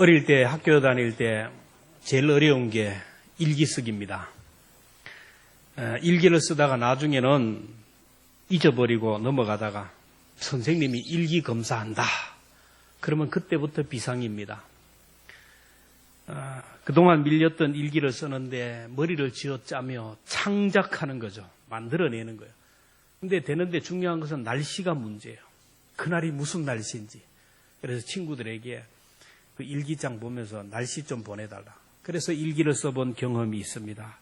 어릴 때 학교 다닐 때 제일 어려운 게 일기 쓰기입니다. 일기를 쓰다가 나중에는 잊어버리고 넘어가다가 선생님이 일기 검사한다. 그러면 그때부터 비상입니다. 그동안 밀렸던 일기를 쓰는데 머리를 쥐어짜며 창작하는 거죠. 만들어내는 거예요. 근데 되는데 중요한 것은 날씨가 문제예요. 그날이 무슨 날씨인지. 그래서 친구들에게 그 일기장 보면서 날씨 좀 보내달라. 그래서 일기를 써본 경험이 있습니다.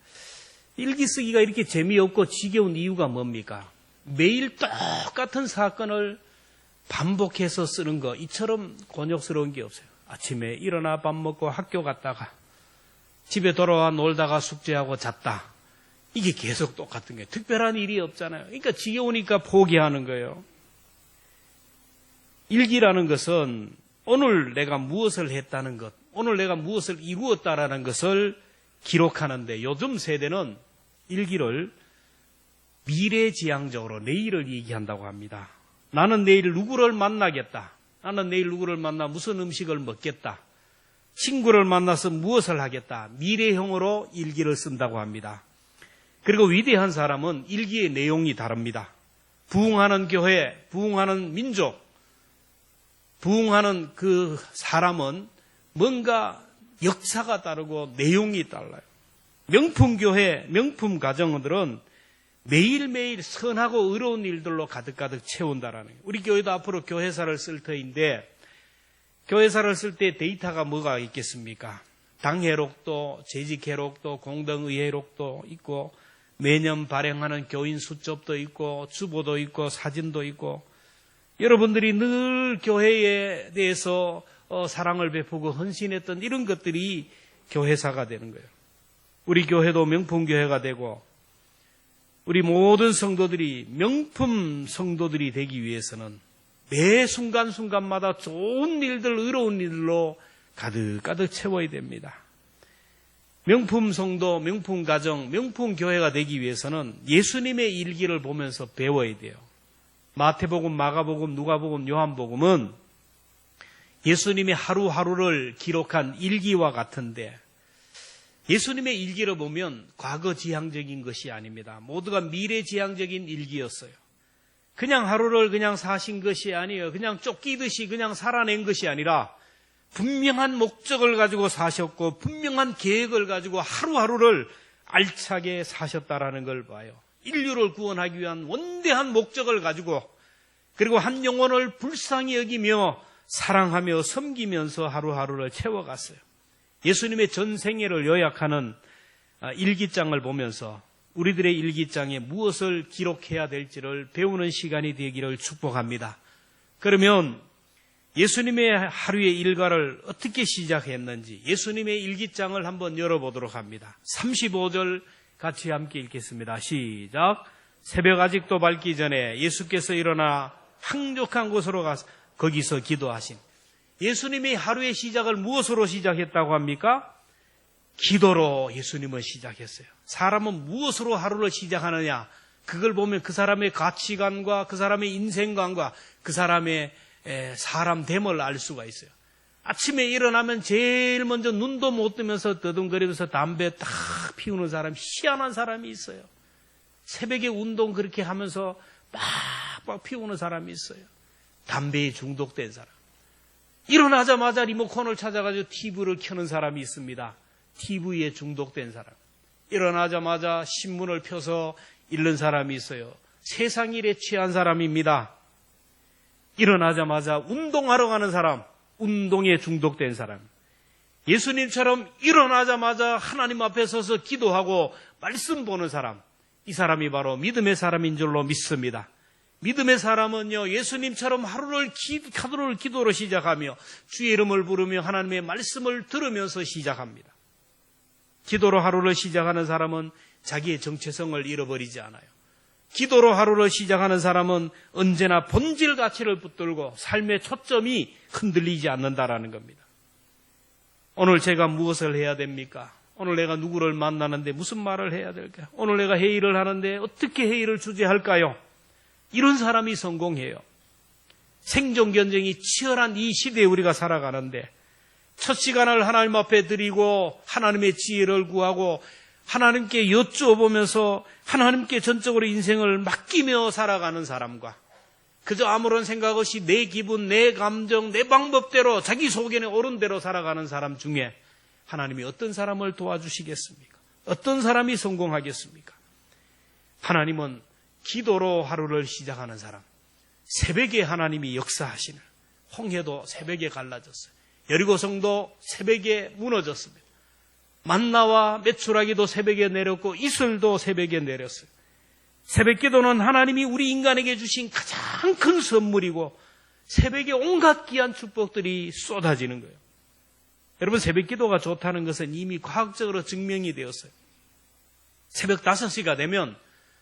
일기 쓰기가 이렇게 재미없고 지겨운 이유가 뭡니까? 매일 똑같은 사건을 반복해서 쓰는 거, 이처럼 곤욕스러운 게 없어요. 아침에 일어나 밥 먹고 학교 갔다가 집에 돌아와 놀다가 숙제하고 잤다. 이게 계속 똑같은 거예요. 특별한 일이 없잖아요. 그러니까 지겨우니까 포기하는 거예요. 일기라는 것은 오늘 내가 무엇을 했다는 것, 오늘 내가 무엇을 이루었다라는 것을 기록하는데 요즘 세대는 일기를 미래지향적으로 내일을 얘기한다고 합니다. 나는 내일 누구를 만나겠다. 나는 내일 누구를 만나 무슨 음식을 먹겠다. 친구를 만나서 무엇을 하겠다. 미래형으로 일기를 쓴다고 합니다. 그리고 위대한 사람은 일기의 내용이 다릅니다. 부흥하는 교회, 부흥하는 민족, 부흥하는 그 사람은 뭔가 역사가 다르고 내용이 달라요. 명품교회, 명품가정들은 매일매일 선하고 의로운 일들로 가득가득 채운다라는 거예요. 우리 교회도 앞으로 교회사를 쓸 터인데 교회사를 쓸 때 데이터가 뭐가 있겠습니까? 당회록도, 재직회록도, 공동의회록도 있고 매년 발행하는 교인 수첩도 있고 주보도 있고 사진도 있고 여러분들이 늘 교회에 대해서 사랑을 베푸고 헌신했던 이런 것들이 교회사가 되는 거예요. 우리 교회도 명품교회가 되고 우리 모든 성도들이 명품 성도들이 되기 위해서는 매 순간순간마다 좋은 일들, 의로운 일로 가득가득 채워야 됩니다. 명품 성도, 명품 가정, 명품 교회가 되기 위해서는 예수님의 일기를 보면서 배워야 돼요. 마태복음, 마가복음, 누가복음, 요한복음은 예수님의 하루하루를 기록한 일기와 같은데 예수님의 일기를 보면 과거지향적인 것이 아닙니다. 모두가 미래지향적인 일기였어요. 그냥 하루를 그냥 사신 것이 아니에요. 그냥 쫓기듯이 그냥 살아낸 것이 아니라 분명한 목적을 가지고 사셨고 분명한 계획을 가지고 하루하루를 알차게 사셨다라는 걸 봐요. 인류를 구원하기 위한 원대한 목적을 가지고 그리고 한 영혼을 불쌍히 여기며 사랑하며 섬기면서 하루하루를 채워갔어요. 예수님의 전 생애를 요약하는 일기장을 보면서 우리들의 일기장에 무엇을 기록해야 될지를 배우는 시간이 되기를 축복합니다. 그러면 예수님의 하루의 일과를 어떻게 시작했는지 예수님의 일기장을 한번 열어보도록 합니다. 35절 같이 함께 읽겠습니다. 시작. 새벽 아직도 밝기 전에 예수께서 일어나 한적한 곳으로 가서 거기서 기도하신. 예수님이 하루의 시작을 무엇으로 시작했다고 합니까? 기도로 예수님은 시작했어요. 사람은 무엇으로 하루를 시작하느냐? 그걸 보면 그 사람의 가치관과 그 사람의 인생관과 그 사람의 사람됨을 알 수가 있어요. 아침에 일어나면 제일 먼저 눈도 못 뜨면서 더듬거리면서 담배 딱 피우는 사람, 희한한 사람이 있어요. 새벽에 운동 그렇게 하면서 빡빡 피우는 사람이 있어요. 담배에 중독된 사람. 일어나자마자 리모컨을 찾아가지고 TV를 켜는 사람이 있습니다. TV에 중독된 사람. 일어나자마자 신문을 펴서 읽는 사람이 있어요. 세상 일에 취한 사람입니다. 일어나자마자 운동하러 가는 사람, 운동에 중독된 사람. 예수님처럼 일어나자마자 하나님 앞에 서서 기도하고 말씀 보는 사람. 이 사람이 바로 믿음의 사람인 줄로 믿습니다. 믿음의 사람은요, 예수님처럼 하루를 기도로 시작하며 주의 이름을 부르며 하나님의 말씀을 들으면서 시작합니다. 기도로 하루를 시작하는 사람은 자기의 정체성을 잃어버리지 않아요. 기도로 하루를 시작하는 사람은 언제나 본질 가치를 붙들고 삶의 초점이 흔들리지 않는다라는 겁니다. 오늘 제가 무엇을 해야 됩니까? 오늘 내가 누구를 만나는데 무슨 말을 해야 될까요? 오늘 내가 회의를 하는데 어떻게 회의를 주재할까요? 이런 사람이 성공해요. 생존 경쟁이 치열한 이 시대에 우리가 살아가는데 첫 시간을 하나님 앞에 드리고 하나님의 지혜를 구하고 하나님께 여쭈어보면서 하나님께 전적으로 인생을 맡기며 살아가는 사람과 그저 아무런 생각 없이 내 기분, 내 감정, 내 방법대로 자기 속에는 옳은 대로 살아가는 사람 중에 하나님이 어떤 사람을 도와주시겠습니까? 어떤 사람이 성공하겠습니까? 하나님은 기도로 하루를 시작하는 사람, 새벽에 하나님이 역사하시는, 홍해도 새벽에 갈라졌어요. 여리고성도 새벽에 무너졌습니다. 만나와 메추라기도 새벽에 내렸고 이슬도 새벽에 내렸어요. 새벽기도는 하나님이 우리 인간에게 주신 가장 큰 선물이고 새벽에 온갖 귀한 축복들이 쏟아지는 거예요. 여러분, 새벽기도가 좋다는 것은 이미 과학적으로 증명이 되었어요. 새벽 5시가 되면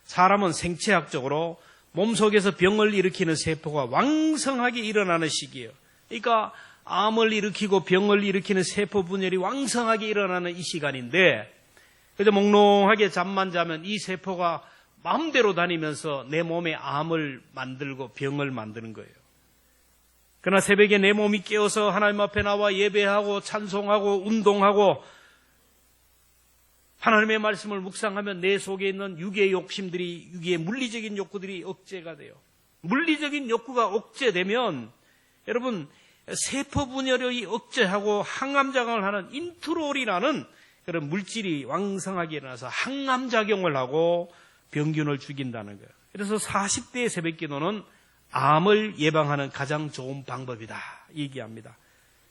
사람은 생체학적으로 몸속에서 병을 일으키는 세포가 왕성하게 일어나는 시기예요. 그러니까 암을 일으키고 병을 일으키는 세포 분열이 왕성하게 일어나는 이 시간인데, 그저 몽롱하게 잠만 자면 이 세포가 마음대로 다니면서 내 몸에 암을 만들고 병을 만드는 거예요. 그러나 새벽에 내 몸이 깨어서 하나님 앞에 나와 예배하고 찬송하고 운동하고 하나님의 말씀을 묵상하면 내 속에 있는 육의 욕심들이, 육의 물리적인 욕구들이 억제가 돼요. 물리적인 욕구가 억제되면 여러분, 세포 분열이 억제하고 항암작용을 하는 인트롤이라는 그런 물질이 왕성하게 일어나서 항암작용을 하고 병균을 죽인다는 거예요. 그래서 40대의 새벽기도는 암을 예방하는 가장 좋은 방법이다 얘기합니다.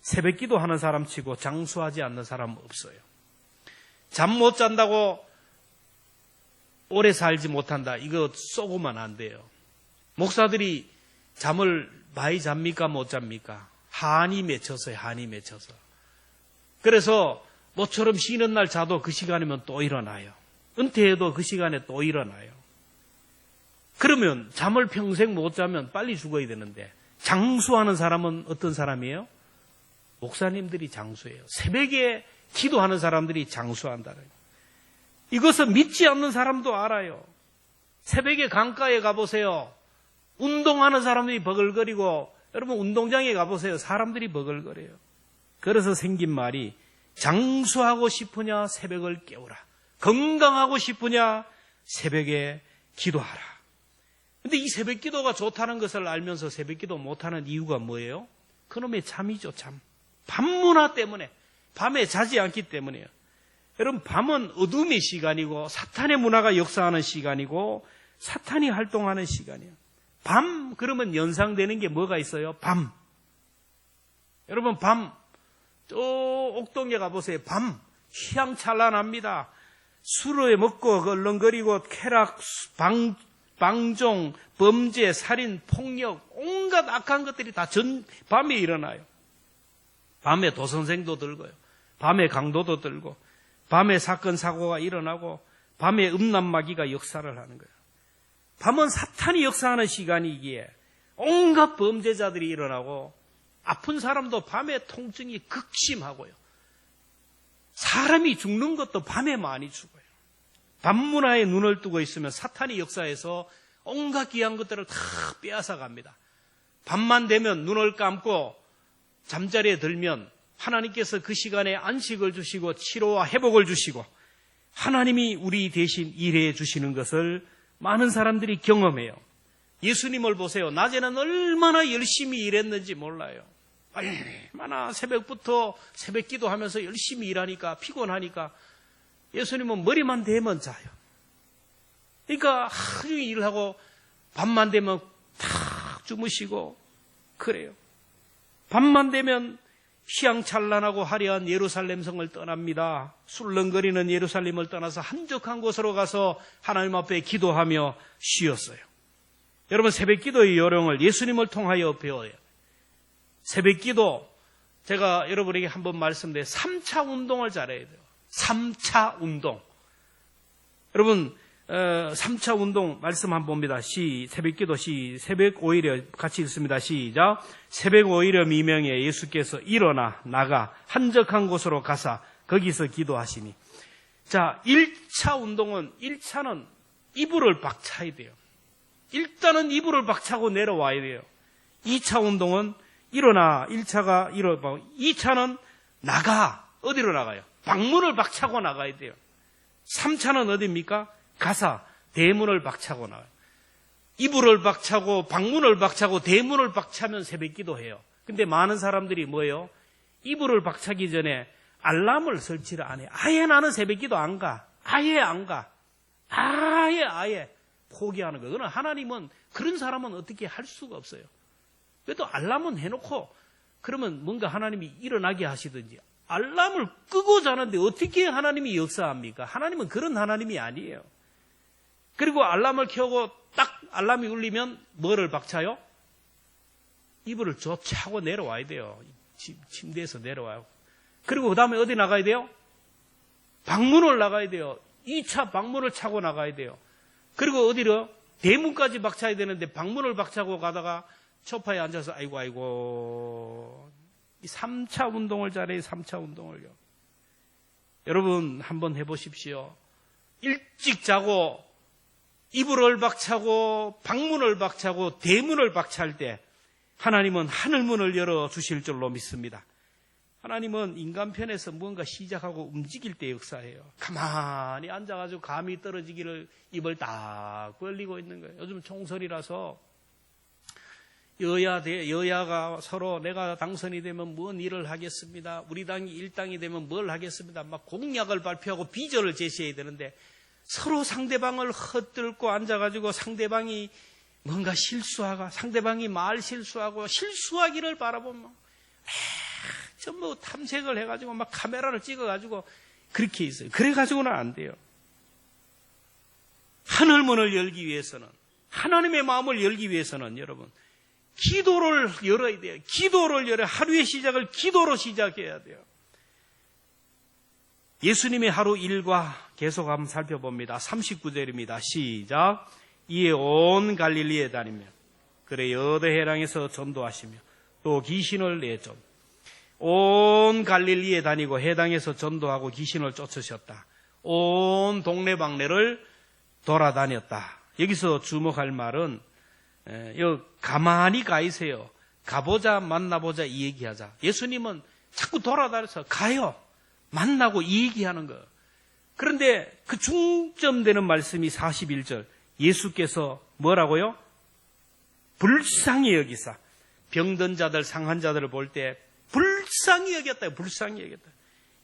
새벽기도 하는 사람 치고 장수하지 않는 사람은 없어요. 잠 못 잔다고 오래 살지 못한다, 이거 쏘고만 안 돼요. 목사들이 잠을 많이 잡니까 못 잡니까? 한이 맺혀서요. 한이 맺혀서. 그래서 모처럼 쉬는 날 자도 그 시간이면 또 일어나요. 은퇴해도 그 시간에 또 일어나요. 그러면 잠을 평생 못 자면 빨리 죽어야 되는데, 장수하는 사람은 어떤 사람이에요? 목사님들이 장수예요. 새벽에 기도하는 사람들이 장수한다는 거예요. 이것을 믿지 않는 사람도 알아요. 새벽에 강가에 가보세요. 운동하는 사람들이 버글거리고, 여러분 운동장에 가보세요. 사람들이 버글거려요. 그래서 생긴 말이, 장수하고 싶으냐 새벽을 깨우라, 건강하고 싶으냐 새벽에 기도하라. 근데 이 새벽 기도가 좋다는 것을 알면서 새벽 기도 못하는 이유가 뭐예요? 그놈의 잠이죠. 잠. 밤 문화 때문에, 밤에 자지 않기 때문이에요. 여러분, 밤은 어둠의 시간이고 사탄의 문화가 역사하는 시간이고 사탄이 활동하는 시간이에요. 밤 그러면 연상되는 게 뭐가 있어요? 밤. 여러분, 밤 저 옥동에 가보세요. 밤 휘황찬란합니다. 술을 먹고 얼렁거리고 쾌락, 방종, 범죄, 살인, 폭력, 온갖 악한 것들이 다 밤에 일어나요. 밤에 도선생도 들고요. 밤에 강도도 들고, 밤에 사건 사고가 일어나고, 밤에 음란마귀가 역사를 하는 거예요. 밤은 사탄이 역사하는 시간이기에 온갖 범죄자들이 일어나고, 아픈 사람도 밤에 통증이 극심하고요. 사람이 죽는 것도 밤에 많이 죽어요. 밤문화에 눈을 뜨고 있으면 사탄이 역사해서 온갖 귀한 것들을 다 빼앗아 갑니다. 밤만 되면 눈을 감고 잠자리에 들면 하나님께서 그 시간에 안식을 주시고 치료와 회복을 주시고 하나님이 우리 대신 일해 주시는 것을 많은 사람들이 경험해요. 예수님을 보세요. 낮에는 얼마나 열심히 일했는지 몰라요. 얼마나 새벽부터 새벽 기도하면서 열심히 일하니까 피곤하니까 예수님은 머리만 대면 자요. 그러니까 하루 종일 일을 하고 밤만 되면 탁 주무시고 그래요. 밤만 되면 휘황찬란하고 화려한 예루살렘 성을 떠납니다. 술렁거리는 예루살렘을 떠나서 한적한 곳으로 가서 하나님 앞에 기도하며 쉬었어요. 여러분, 새벽 기도의 요령을 예수님을 통하여 배워요. 새벽 기도, 제가 여러분에게 한번 말씀드려요. 3차 운동을 잘해야 돼요. 3차 운동. 여러분, 3차 운동 말씀 한번 봅니다. 새벽 기도 새벽 오히려 같이 읽습니다. 시작. 새벽 오히려 미명에 예수께서 일어나 나가 한적한 곳으로 가사 거기서 기도하시니. 자, 1차 운동은 1차는 이불을 박차야 돼요. 일단은 이불을 박차고 내려와야 돼요. 2차 운동은 일어나 1차가 일어나고 2차는 나가. 어디로 나가요? 방문을 박차고 나가야 돼요. 3차는 어디입니까? 가사, 대문을 박차고 나가요. 이불을 박차고 방문을 박차고 대문을 박차면 새벽기도 해요. 근데 많은 사람들이 뭐예요? 이불을 박차기 전에 알람을 설치를 안 해요. 아예 나는 새벽기도 안 가. 아예 안 가. 아예 포기하는 거예요. 그러나 하나님은 그런 사람은 어떻게 할 수가 없어요. 그래도 알람은 해놓고 그러면 뭔가 하나님이 일어나게 하시든지 알람을 끄고 자는데 어떻게 하나님이 역사합니까? 하나님은 그런 하나님이 아니에요. 그리고 알람을 켜고 딱 알람이 울리면 뭐를 박차요? 이불을 저 차고 내려와야 돼요. 침대에서 내려와요. 그리고 그 다음에 어디 나가야 돼요? 방문을 나가야 돼요. 2차 방문을 차고 나가야 돼요. 그리고 어디로? 대문까지 박차야 되는데 방문을 박차고 가다가 소파에 앉아서 아이고 이 3차 운동을 잘해요. 3차 운동을요. 여러분 한번 해보십시오. 일찍 자고 이불을 박차고 방문을 박차고 대문을 박차할 때 하나님은 하늘문을 열어주실 줄로 믿습니다. 하나님은 인간 편에서 뭔가 시작하고 움직일 때 역사해요. 가만히 앉아가지고 감이 떨어지기를 입을 딱 벌리고 있는 거예요. 요즘 총선이라서 여야가 서로 내가 당선이 되면 뭔 일을 하겠습니다. 우리 당이 일당이 되면 뭘 하겠습니다. 막 공약을 발표하고 비전을 제시해야 되는데 서로 상대방을 헛들고 앉아가지고 상대방이 뭔가 실수하고 상대방이 말 실수하고 실수하기를 바라보면 전부 탐색을 해가지고 막 카메라를 찍어가지고 그렇게 있어요. 그래가지고는 안 돼요. 하늘문을 열기 위해서는 하나님의 마음을 열기 위해서는 여러분 기도를 열어야 돼요. 기도를 열어야 하루의 시작을 기도로 시작해야 돼요. 예수님의 하루 일과 계속 한번 살펴봅니다. 39절입니다. 시작. 이에 온 갈릴리에 다니며 그래 여대 해랑에서 전도하시며 또 귀신을 내쫓 온 갈릴리에 다니고 해당에서 전도하고 귀신을 쫓으셨다. 온 동네방네를 돌아다녔다. 여기서 주목할 말은 가만히 가 있어요. 가보자 만나보자 이 얘기하자. 예수님은 자꾸 돌아다녀서 가요. 만나고 이 얘기하는 거예요. 그런데 그 중점되는 말씀이 41절. 예수께서 뭐라고요? 불쌍히 여기사 병든 자들 상한 자들을 볼 때 불쌍히 여겼다. 불쌍히 여겼다.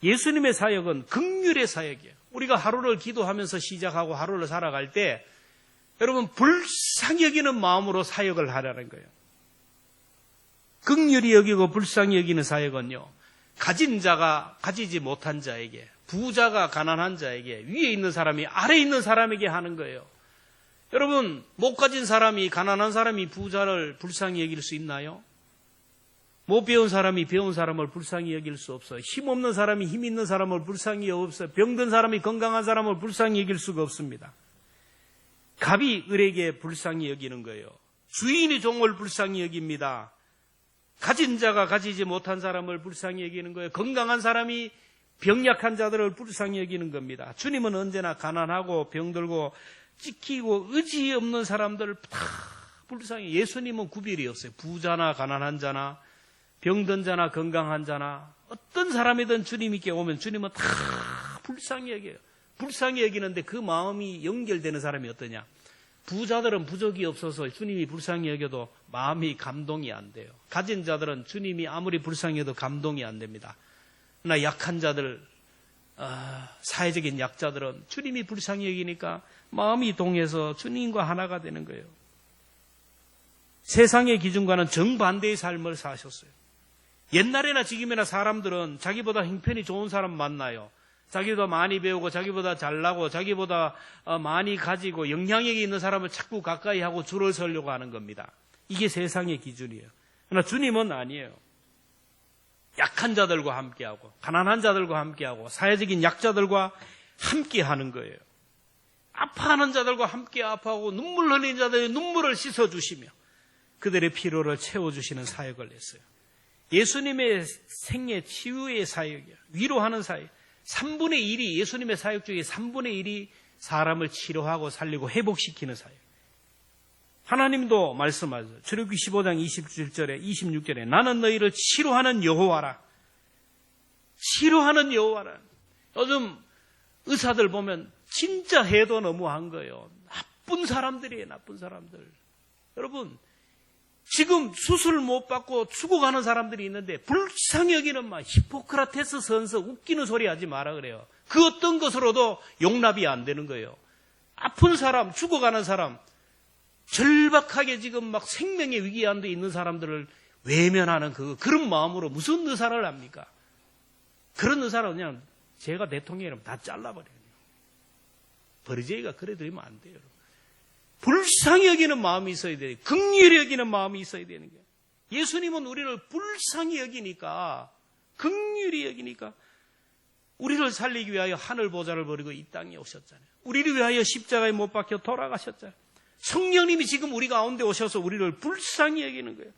예수님의 사역은 긍휼의 사역이에요. 우리가 하루를 기도하면서 시작하고 하루를 살아갈 때 여러분 불쌍히 여기는 마음으로 사역을 하라는 거예요. 긍휼히 여기고 불쌍히 여기는 사역은요. 가진 자가 가지지 못한 자에게, 부자가 가난한 자에게, 위에 있는 사람이 아래에 있는 사람에게 하는 거예요. 여러분 못 가진 사람이 가난한 사람이 부자를 불쌍히 여길 수 있나요? 못 배운 사람이 배운 사람을 불쌍히 여길 수 없어요. 힘없는 사람이 힘 있는 사람을 불쌍히 여겼어요. 병든 사람이 건강한 사람을 불쌍히 여길 수가 없습니다. 갑이 을에게 불쌍히 여기는 거예요. 주인이 종을 불쌍히 여깁니다. 가진 자가 가지지 못한 사람을 불쌍히 여기는 거예요. 건강한 사람이 병약한 자들을 불쌍히 여기는 겁니다. 주님은 언제나 가난하고 병들고 찍히고 의지 없는 사람들을 다 불쌍히. 예수님은 구별이 없어요. 부자나 가난한 자나 병든 자나 건강한 자나 어떤 사람이든 주님께 오면 주님은 다 불쌍히 여겨요. 불쌍히 여기는데 그 마음이 연결되는 사람이 어떠냐? 부자들은 부족이 없어서 주님이 불쌍히 여겨도 마음이 감동이 안 돼요. 가진 자들은 주님이 아무리 불쌍히 여겨도 감동이 안 됩니다. 그러나 약한 자들, 사회적인 약자들은 주님이 불쌍히 여기니까 마음이 동해서 주님과 하나가 되는 거예요. 세상의 기준과는 정반대의 삶을 사셨어요. 옛날에나 지금이나 사람들은 자기보다 형편이 좋은 사람 만나요. 자기보다 많이 배우고 자기보다 잘나고 자기보다 많이 가지고 영향력이 있는 사람을 자꾸 가까이 하고 줄을 서려고 하는 겁니다. 이게 세상의 기준이에요. 그러나 주님은 아니에요. 약한 자들과 함께하고 가난한 자들과 함께하고 사회적인 약자들과 함께하는 거예요. 아파하는 자들과 함께 아파하고 눈물 흘리는 자들의 눈물을 씻어주시며 그들의 피로를 채워주시는 사역을 했어요. 예수님의 생애 치유의 사역이에요. 위로하는 사역. 3분의 1이 예수님의 사역 중에 3분의 1이 사람을 치료하고 살리고 회복시키는 사역. 하나님도 말씀하죠. 출애굽기 15장 27절에 26절에 나는 너희를 치료하는 여호와라. 싫어하는 여호와라. 요즘 의사들 보면 진짜 해도 너무한 거예요. 나쁜 사람들이에요, 나쁜 사람들. 여러분, 지금 수술 못 받고 죽어가는 사람들이 있는데 불쌍히 여기는 막 히포크라테스 선서 웃기는 소리 하지 마라 그래요. 그 어떤 것으로도 용납이 안 되는 거예요. 아픈 사람, 죽어가는 사람, 절박하게 지금 막 생명의 위기에 안 돼 있는 사람들을 외면하는 그런 마음으로 무슨 의사를 합니까? 그런 의사는 그냥 제가 대통령이라면 다 잘라버려요. 버리제이가 그래 드리면 안 돼요. 불쌍히 여기는 마음이 있어야 돼요. 긍휼히 여기는 마음이 있어야 되는 거예요. 예수님은 우리를 불쌍히 여기니까, 긍휼히 여기니까 우리를 살리기 위하여 하늘 보좌를 버리고 이 땅에 오셨잖아요. 우리를 위하여 십자가에 못 박혀 돌아가셨잖아요. 성령님이 지금 우리 가운데 오셔서 우리를 불쌍히 여기는 거예요.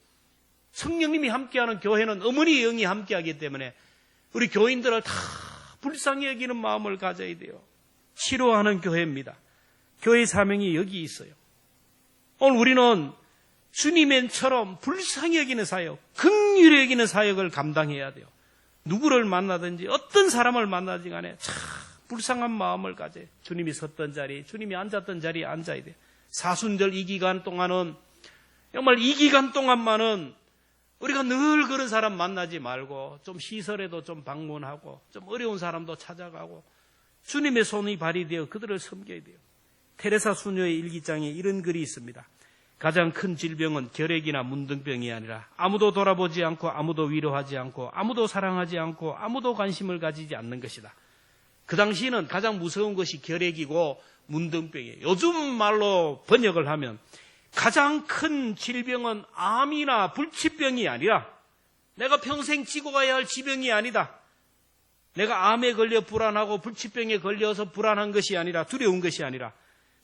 성령님이 함께하는 교회는 어머니 영이 함께하기 때문에 우리 교인들을 다 불쌍히 여기는 마음을 가져야 돼요. 치료하는 교회입니다. 교회 사명이 여기 있어요. 오늘 우리는 주님처럼 불쌍히 여기는 사역, 긍휼히 여기는 사역을 감당해야 돼요. 누구를 만나든지 어떤 사람을 만나든지 간에 참 불쌍한 마음을 가져요. 주님이 섰던 자리, 주님이 앉았던 자리에 앉아야 돼요. 사순절 이 기간 동안은, 정말 이 기간 동안만은 우리가 늘 그런 사람 만나지 말고 좀 시설에도 좀 방문하고 좀 어려운 사람도 찾아가고 주님의 손이 발휘되어 그들을 섬겨야 돼요. 테레사 수녀의 일기장에 이런 글이 있습니다. 가장 큰 질병은 결핵이나 문둥병이 아니라 아무도 돌아보지 않고 아무도 위로하지 않고 아무도 사랑하지 않고 아무도 관심을 가지지 않는 것이다. 그 당시에는 가장 무서운 것이 결핵이고 문둥병이에요. 요즘 말로 번역을 하면 가장 큰 질병은 암이나 불치병이 아니라, 내가 평생 지고 가야 할 지병이 아니다. 내가 암에 걸려 불안하고 불치병에 걸려서 불안한 것이 아니라, 두려운 것이 아니라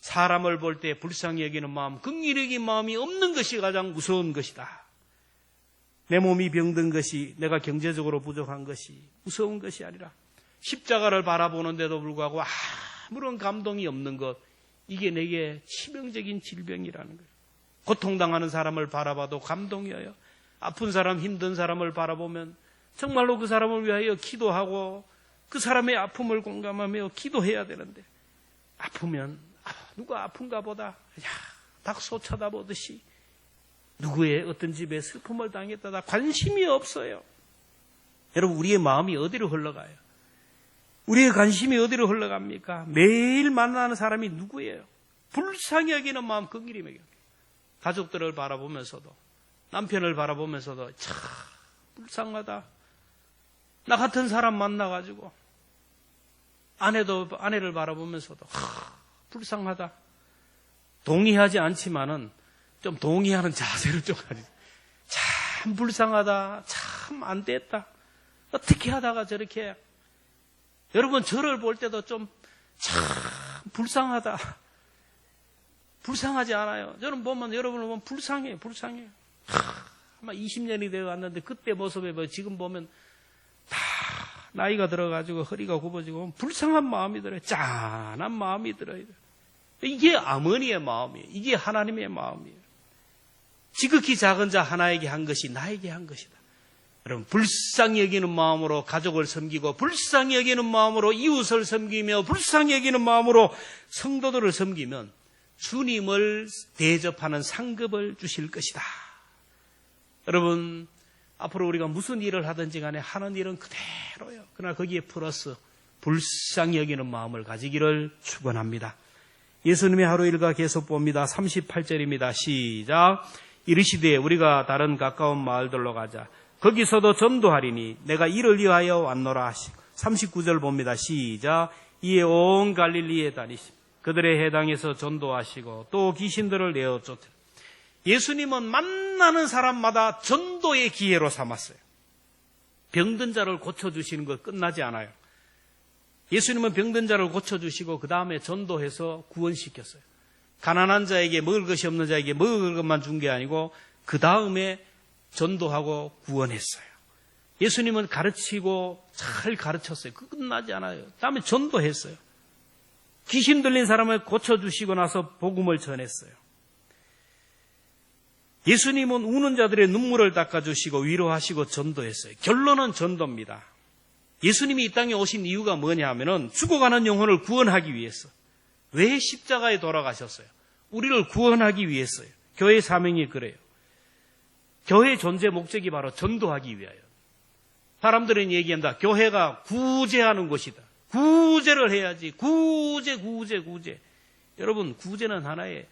사람을 볼 때 불쌍히 여기는 마음, 긍휼히 여기는 마음이 없는 것이 가장 무서운 것이다. 내 몸이 병든 것이, 내가 경제적으로 부족한 것이 무서운 것이 아니라 십자가를 바라보는데도 불구하고 아무런 감동이 없는 것, 이게 내게 치명적인 질병이라는 거예요. 고통당하는 사람을 바라봐도 감동이어요. 아픈 사람, 힘든 사람을 바라보면 정말로 그 사람을 위하여 기도하고 그 사람의 아픔을 공감하며 기도해야 되는데, 아프면 누가 아픈가 보다 닭소 쳐다보듯이 누구의 어떤 집에 슬픔을 당했다다 관심이 없어요. 여러분, 우리의 마음이 어디로 흘러가요? 우리의 관심이 어디로 흘러갑니까? 매일 만나는 사람이 누구예요? 불쌍히 여기는 마음, 긍휼히 여기는, 가족들을 바라보면서도, 남편을 바라보면서도 참 불쌍하다. 나 같은 사람 만나가지고 아내를 바라보면서도 불쌍하다. 동의하지 않지만은 좀 동의하는 자세를 좀 가지고, 참 불쌍하다. 참 안 됐다. 어떻게 하다가 저렇게. 여러분, 저를 볼 때도 좀 참 불쌍하다. 불쌍하지 않아요? 저는 보면, 여러분을 보면 불쌍해요. 아마 20년이 되어 갔는데 그때 모습에 지금 보면 다 나이가 들어가지고 허리가 굽어지고 불쌍한 마음이 들어요. 짠한 마음이 들어요. 이게 어머니의 마음이에요. 이게 하나님의 마음이에요. 지극히 작은 자 하나에게 한 것이 나에게 한 것이다. 여러분, 불쌍히 여기는 마음으로 가족을 섬기고, 불쌍히 여기는 마음으로 이웃을 섬기며, 불쌍히 여기는 마음으로 성도들을 섬기면 주님을 대접하는 상급을 주실 것이다. 여러분, 앞으로 우리가 무슨 일을 하든지 간에 하는 일은 그대로요. 그러나 거기에 플러스 불쌍히 여기는 마음을 가지기를 축원합니다. 예수님의 하루 일과 계속 봅니다. 38절입니다. 시작. 이르시되 우리가 다른 가까운 마을들로 가자. 거기서도 전도하리니 내가 이를 위하여 왔노라 하시고. 39절 봅니다. 시작. 이에 온 갈릴리에 다니시 그들의 해당에서 전도하시고 또 귀신들을 내어 쫓으라. 예수님은 만나는 사람마다 전도의 기회로 삼았어요. 병든 자를 고쳐주시는 것 끝나지 않아요. 예수님은 병든 자를 고쳐주시고 그 다음에 전도해서 구원시켰어요. 가난한 자에게 먹을 것이 없는 자에게 먹을 것만 준 게 아니고 그 다음에 전도하고 구원했어요. 예수님은 가르치고 잘 가르쳤어요. 그 끝나지 않아요. 다음에 전도했어요. 귀신 들린 사람을 고쳐주시고 나서 복음을 전했어요. 예수님은 우는 자들의 눈물을 닦아주시고 위로하시고 전도했어요. 결론은 전도입니다. 예수님이 이 땅에 오신 이유가 뭐냐 하면은 죽어가는 영혼을 구원하기 위해서. 왜 십자가에 돌아가셨어요? 우리를 구원하기 위해서요. 교회의 사명이 그래요. 교회의 존재 목적이 바로 전도하기 위하여. 사람들은 얘기한다. 교회가 구제하는 곳이다. 구제를 해야지. 구제. 여러분, 구제는 하나의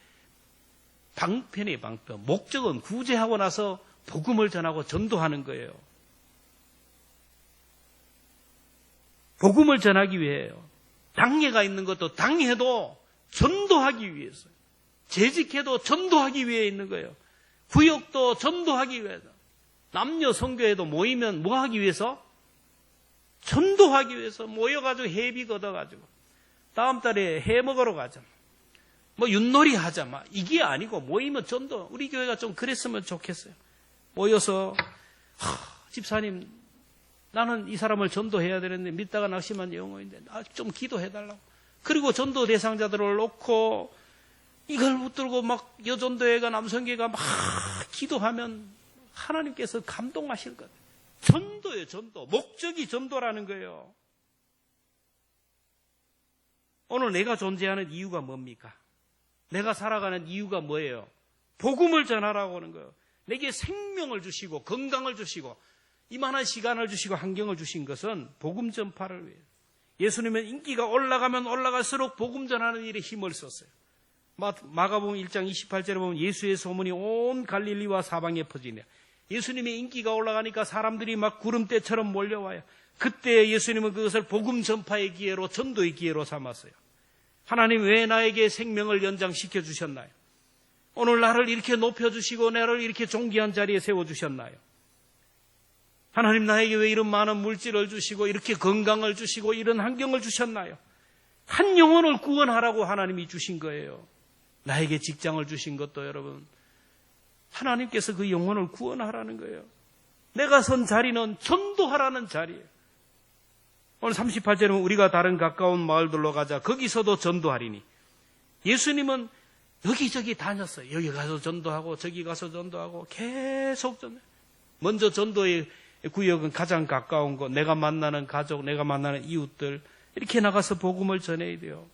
방편이에요, 방편. 목적은 구제하고 나서 복음을 전하고 전도하는 거예요. 복음을 전하기 위해요. 당회가 있는 것도 당회도 전도하기 위해서. 재직해도 전도하기 위해 있는 거예요. 구역도 전도하기 위해서. 남녀 성교회도 모이면 뭐 하기 위해서? 전도하기 위해서 모여가지고 회비 걷어가지고 다음 달에 해 먹으러 가자. 뭐 윷놀이 하자. 막 이게 아니고 모이면 전도. 우리 교회가 좀 그랬으면 좋겠어요. 모여서 집사님 나는 이 사람을 전도해야 되는데 믿다가 낙심한 영혼인데 좀 기도해달라고. 그리고 전도 대상자들을 놓고 이걸 붙들고 막 여전도회가 남성교회가 막 기도하면 하나님께서 감동하실 것 같아요. 전도예요, 전도. 목적이 전도라는 거예요. 오늘 내가 존재하는 이유가 뭡니까? 내가 살아가는 이유가 뭐예요? 복음을 전하라고 하는 거예요. 내게 생명을 주시고 건강을 주시고 이만한 시간을 주시고 환경을 주신 것은 복음 전파를 위해요. 예수님은 인기가 올라가면 올라갈수록 복음 전하는 일에 힘을 썼어요. 마가복음 1장 28절에 보면 예수의 소문이 온 갈릴리와 사방에 퍼지네. 예수님의 인기가 올라가니까 사람들이 막 구름대처럼 몰려와요. 그때 예수님은 그것을 복음 전파의 기회로 전도의 기회로 삼았어요. 하나님 왜 나에게 생명을 연장시켜 주셨나요? 오늘 나를 이렇게 높여주시고 나를 이렇게 존귀한 자리에 세워주셨나요? 하나님 나에게 왜 이런 많은 물질을 주시고 이렇게 건강을 주시고 이런 환경을 주셨나요? 한 영혼을 구원하라고 하나님이 주신 거예요. 나에게 직장을 주신 것도 여러분 하나님께서 그 영혼을 구원하라는 거예요. 내가 선 자리는 전도하라는 자리예요. 오늘 38절은 우리가 다른 가까운 마을들로 가자. 거기서도 전도하리니. 예수님은 여기저기 다녔어요. 여기 가서 전도하고 저기 가서 전도하고 계속 전도. 먼저 전도의 구역은 가장 가까운 곳, 내가 만나는 가족, 내가 만나는 이웃들 이렇게 나가서 복음을 전해야 돼요.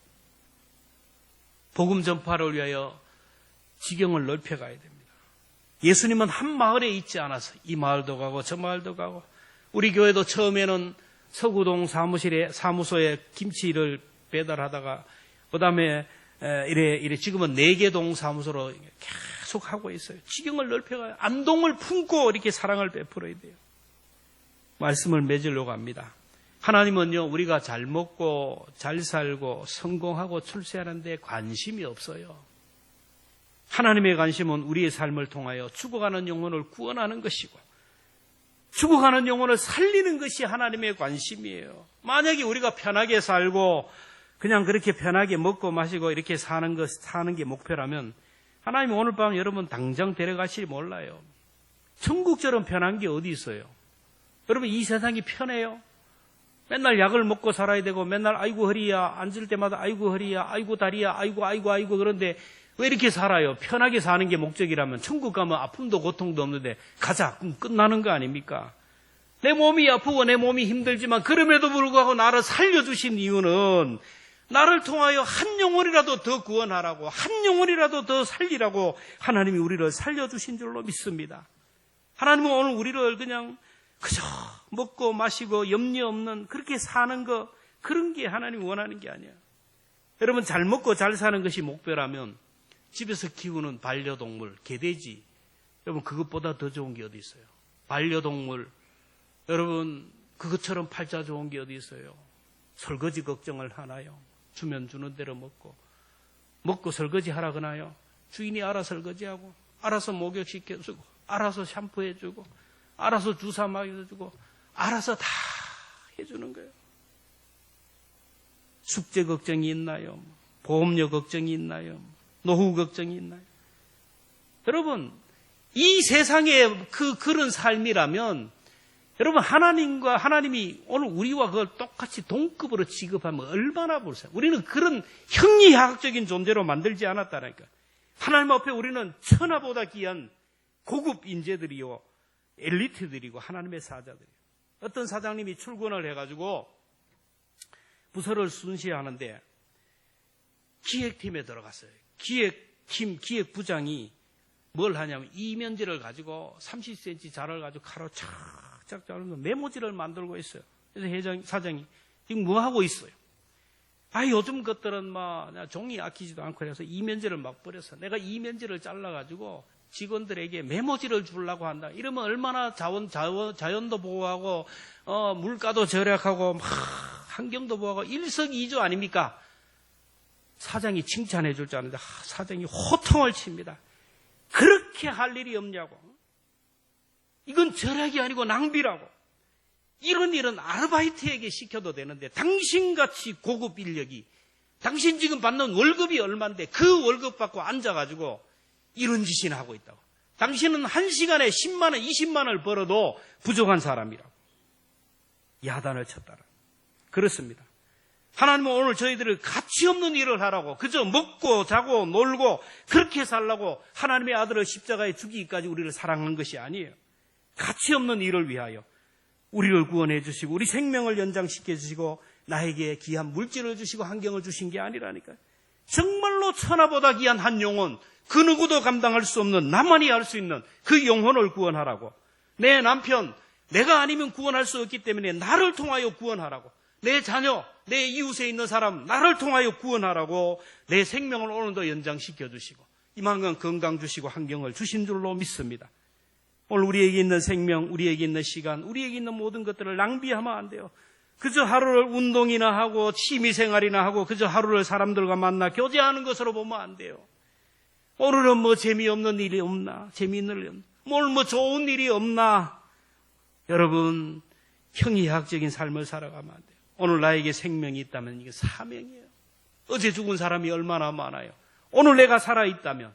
복음 전파를 위하여 지경을 넓혀가야 됩니다. 예수님은 한 마을에 있지 않아서 이 마을도 가고 저 마을도 가고 우리 교회도 처음에는 서구동 사무소에 김치를 배달하다가 그다음에 이래 지금은 내계동 사무소로 계속 하고 있어요. 지경을 넓혀가요. 안동을 품고 이렇게 사랑을 베풀어야 돼요. 말씀을 맺으려고 합니다. 하나님은요, 우리가 잘 먹고 잘 살고 성공하고 출세하는 데 관심이 없어요. 하나님의 관심은 우리의 삶을 통하여 죽어가는 영혼을 구원하는 것이고 죽어가는 영혼을 살리는 것이 하나님의 관심이에요. 만약에 우리가 편하게 살고 그냥 그렇게 편하게 먹고 마시고 이렇게 사는 게 목표라면 하나님이 오늘 밤 여러분 당장 데려가실지 몰라요. 천국처럼 편한 게 어디 있어요? 여러분 이 세상이 편해요? 맨날 약을 먹고 살아야 되고 맨날 아이고 허리야 앉을 때마다 아이고 허리야 아이고 다리야 아이고 그런데 왜 이렇게 살아요? 편하게 사는 게 목적이라면 천국 가면 아픔도 고통도 없는데 가자 그럼 끝나는 거 아닙니까? 내 몸이 아프고 내 몸이 힘들지만 그럼에도 불구하고 나를 살려주신 이유는 나를 통하여 한 영혼이라도 더 구원하라고 한 영혼이라도 더 살리라고 하나님이 우리를 살려주신 줄로 믿습니다. 하나님은 오늘 우리를 그냥 그저 먹고 마시고 염려 없는 그렇게 사는 거 그런 게 하나님이 원하는 게 아니야. 여러분 잘 먹고 잘 사는 것이 목표라면 집에서 키우는 반려동물, 개돼지 여러분 그것보다 더 좋은 게 어디 있어요? 반려동물 여러분 그것처럼 팔자 좋은 게 어디 있어요? 설거지 걱정을 하나요? 주면 주는 대로 먹고 설거지 하라 그나요? 주인이 알아서 설거지하고 알아서 목욕시켜주고 알아서 샴푸해주고 알아서 주사 맞아주고 알아서 다 해주는 거예요. 숙제 걱정이 있나요? 보험료 걱정이 있나요? 노후 걱정이 있나요? 여러분 이 세상에 그런 삶이라면 여러분 하나님이 오늘 우리와 그걸 똑같이 동급으로 취급하면 얼마나 불쌍해요. 우리는 그런 형이하학적인 존재로 만들지 않았다니까. 하나님 앞에 우리는 천하보다 귀한 고급 인재들이요 엘리트들이고 하나님의 사자들이에요. 어떤 사장님이 출근을 해가지고 부서를 순시하는데 기획팀에 들어갔어요. 기획부장이 뭘 하냐면 이면지를 가지고 30cm 자를 가지고 칼로 착착 자르면서 메모지를 만들고 있어요. 그래서 사장이 지금 뭐 하고 있어요? 요즘 것들은 종이 아끼지도 않고 그래서 이면지를 막 버려서 내가 이면지를 잘라가지고 직원들에게 메모지를 주려고 한다. 이러면 얼마나 자연도 보호하고 물가도 절약하고 환경도 보호하고 일석이조 아닙니까? 사장이 칭찬해 줄 줄 아는데 사장이 호통을 칩니다. 그렇게 할 일이 없냐고. 이건 절약이 아니고 낭비라고. 이런 일은 아르바이트에게 시켜도 되는데 당신같이 고급 인력이 당신 지금 받는 월급이 얼마인데 그 월급 받고 앉아가지고 이런 짓이나 하고 있다고. 당신은 한 시간에 10만 원, 20만 원을 벌어도 부족한 사람이라고. 야단을 쳤다라. 그렇습니다. 하나님은 오늘 저희들을 가치 없는 일을 하라고 그저 먹고 자고 놀고 그렇게 살라고 하나님의 아들을 십자가에 죽이기까지 우리를 사랑한 것이 아니에요. 가치 없는 일을 위하여 우리를 구원해 주시고 우리 생명을 연장시켜 주시고 나에게 귀한 물질을 주시고 환경을 주신 게 아니라니까요. 정말로 천하보다 귀한 한 영혼, 그 누구도 감당할 수 없는 나만이 할 수 있는 그 영혼을 구원하라고. 내 남편, 내가 아니면 구원할 수 없기 때문에 나를 통하여 구원하라고. 내 자녀, 내 이웃에 있는 사람 나를 통하여 구원하라고 내 생명을 오늘도 연장시켜 주시고 이만큼 건강 주시고 환경을 주신 줄로 믿습니다. 오늘 우리에게 있는 생명, 우리에게 있는 시간, 우리에게 있는 모든 것들을 낭비하면 안 돼요. 그저 하루를 운동이나 하고 취미생활이나 하고 그저 하루를 사람들과 만나 교제하는 것으로 보면 안 돼요. 오늘은 재미없는 일이 없나? 재미있는 일이 없나? 오늘 좋은 일이 없나? 여러분, 형이학적인 삶을 살아가면 안 돼요. 오늘 나에게 생명이 있다면 이게 사명이에요. 어제 죽은 사람이 얼마나 많아요. 오늘 내가 살아있다면,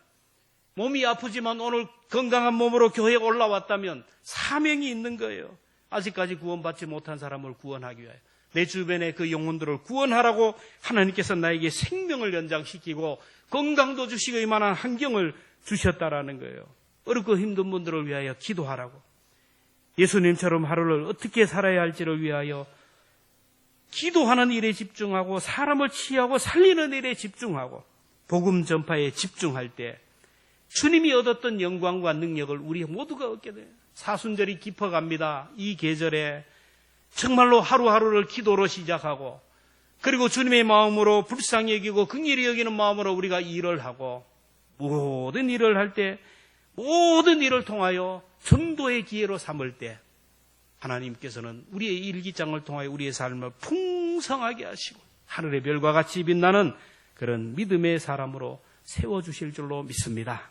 몸이 아프지만 오늘 건강한 몸으로 교회에 올라왔다면 사명이 있는 거예요. 아직까지 구원받지 못한 사람을 구원하기 위하여 내 주변의 그 영혼들을 구원하라고 하나님께서 나에게 생명을 연장시키고 건강도 주시고 이만한 환경을 주셨다라는 거예요. 어렵고 힘든 분들을 위하여 기도하라고. 예수님처럼 하루를 어떻게 살아야 할지를 위하여 기도하는 일에 집중하고 사람을 치유하고 살리는 일에 집중하고 복음 전파에 집중할 때 주님이 얻었던 영광과 능력을 우리 모두가 얻게 돼요. 사순절이 깊어갑니다. 이 계절에 정말로 하루하루를 기도로 시작하고 그리고 주님의 마음으로 불쌍히 여기고 긍휼히 여기는 마음으로 우리가 일을 하고 모든 일을 할 때 모든 일을 통하여 전도의 기회로 삼을 때 하나님께서는 우리의 일기장을 통하여 우리의 삶을 풍성하게 하시고 하늘의 별과 같이 빛나는 그런 믿음의 사람으로 세워주실 줄로 믿습니다.